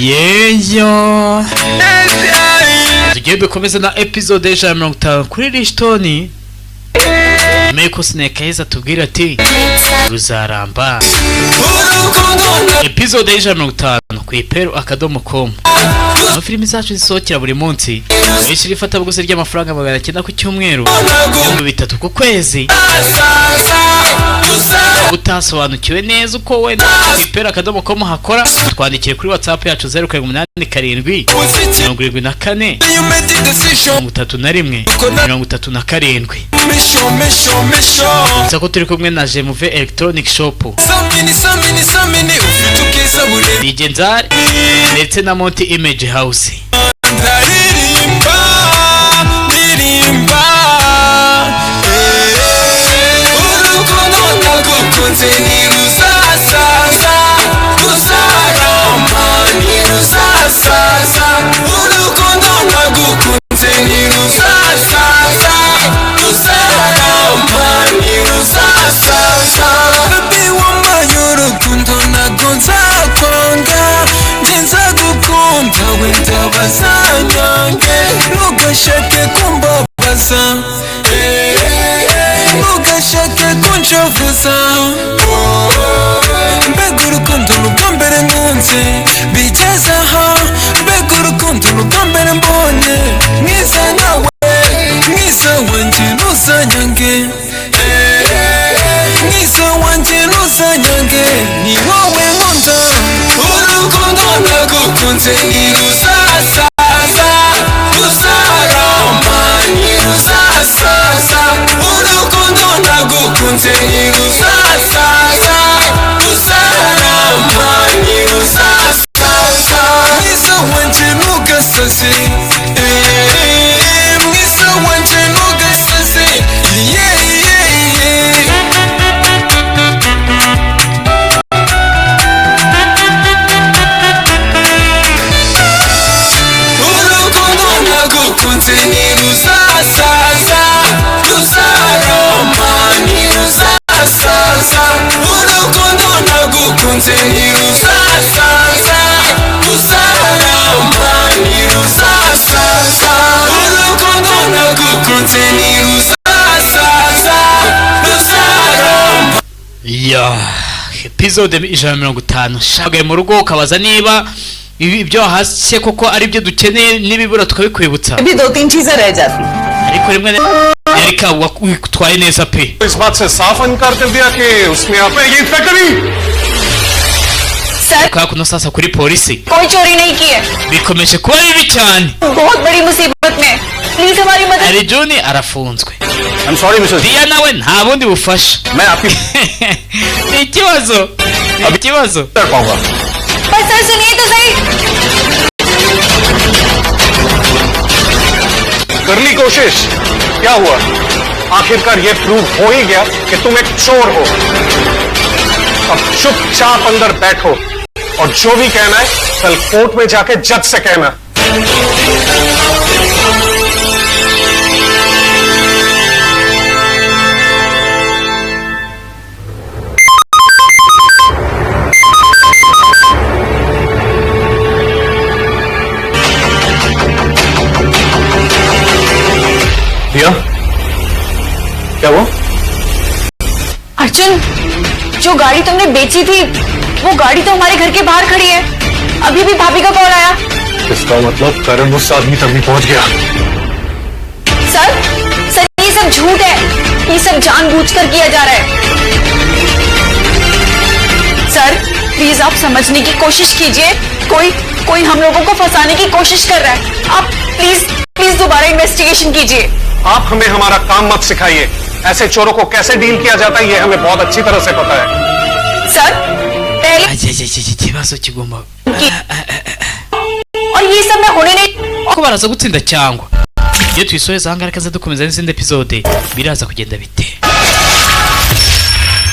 yeyo tugiye dukomeza na episode y'ijana na 50 kuri Rishtoni. Meko Snake heza tubwira ati ruzaramba. Episode y'ijana na 50 ku ipero.com. Filimi zacu zisohokera buri munsi. Wishira ifata buguzi ry'amafaranga 900 ku cyumweru. Ibihumbi 3 ku kwezi. Utasobanukiwe neza uko we ipero.com hakora, twandikire kuri WhatsApp yacu 087 74 31 Sako turi kumwe na Jemuve Electronic Shop, Digenzar ndetse na Monty Image House. Ugashaka kunjovuza mbega urukundo rwa mbere nkunze bigezaho, mbega urukundo rwa mbere mbonye mwiza nawe, mwiza wanjye ntuzanyange, mwiza wanjye ntuzanyange, ni wowe nkunda. Urukundo nagukunze ntiruzasaza, ruzaramba ntiruzasaza. Urukundo nagukunze ntiruzasaza, ruzaramba ntiruzasaza. Mwiza wanjye ntugasaze, mwiza wanjye ntugasaze, yeah, yeah, yeah. Urukundo nagukunze ntiruzasaza, ruzaramba ntiruzasaza. Urukundo nagukunze ntiruzasaza, ruzaramba ntiruzasaza. Urukundo nagukunze ntiruzasaza, ruzaramba. Ya episode 150 shagaye mu rugo ukabaza niba ibyo hasi koko ari byo dukeneye n'ibibura tukabikwibutsa. अभी 2-3 चीजें रह जाती. Ariko rimwe Erika witwaye neza pe. इस बात से साफ इनकार कर दिया कि उसने आप में ये factory sir Kwa kuno sasa kuri polisi कोई चोरी नहीं की है, bikomeje kuba bibi cyane. बहुत बड़ी मुसीबत में, प्लीज हमारी मदद. Arijuni arafunzwe. I'm sorry Mrs Dia nawe nta bundi bufasha. मैं आपकी Ni ikibazo. कर पाऊंगा. पर सर सुनिए तो सही. कर ली कोशिश, क्या हुआ? आखिरकार ये प्रूव हो ही गया कि तुम एक चोर हो. अब चुपचाप अंदर बैठो और जो भी कहना है कल कोर्ट में जाके जज से कहना. दिया क्या वो? अर्जुन, जो गाड़ी तुमने बेची थी वो गाड़ी तो हमारे घर के बाहर खड़ी है. अभी भी भाभी का कॉल आया. इसका मतलब करण उस आदमी तक भी पहुंच गया. सर ये सब झूठ है, ये सब जानबूझकर किया जा रहा है. सर प्लीज आप समझने की कोशिश कीजिए, कोई हम लोगों को फंसाने की कोशिश कर रहा है. आप प्लीज दोबारा इन्वेस्टिगेशन कीजिए. आप हमें हमारा काम मत सिखाइए. ऐसे चोरों को कैसे डील किया जाता है ये हमें बहुत अच्छी तरह से पता है. सर पहले Ikibazo kigomba. और ये सब मैं होने नहीं. Ko baraza gutsinda cyangwa iyo twisoheza hangara kaza dukomeza n'izindi episode biraza kugenda bite.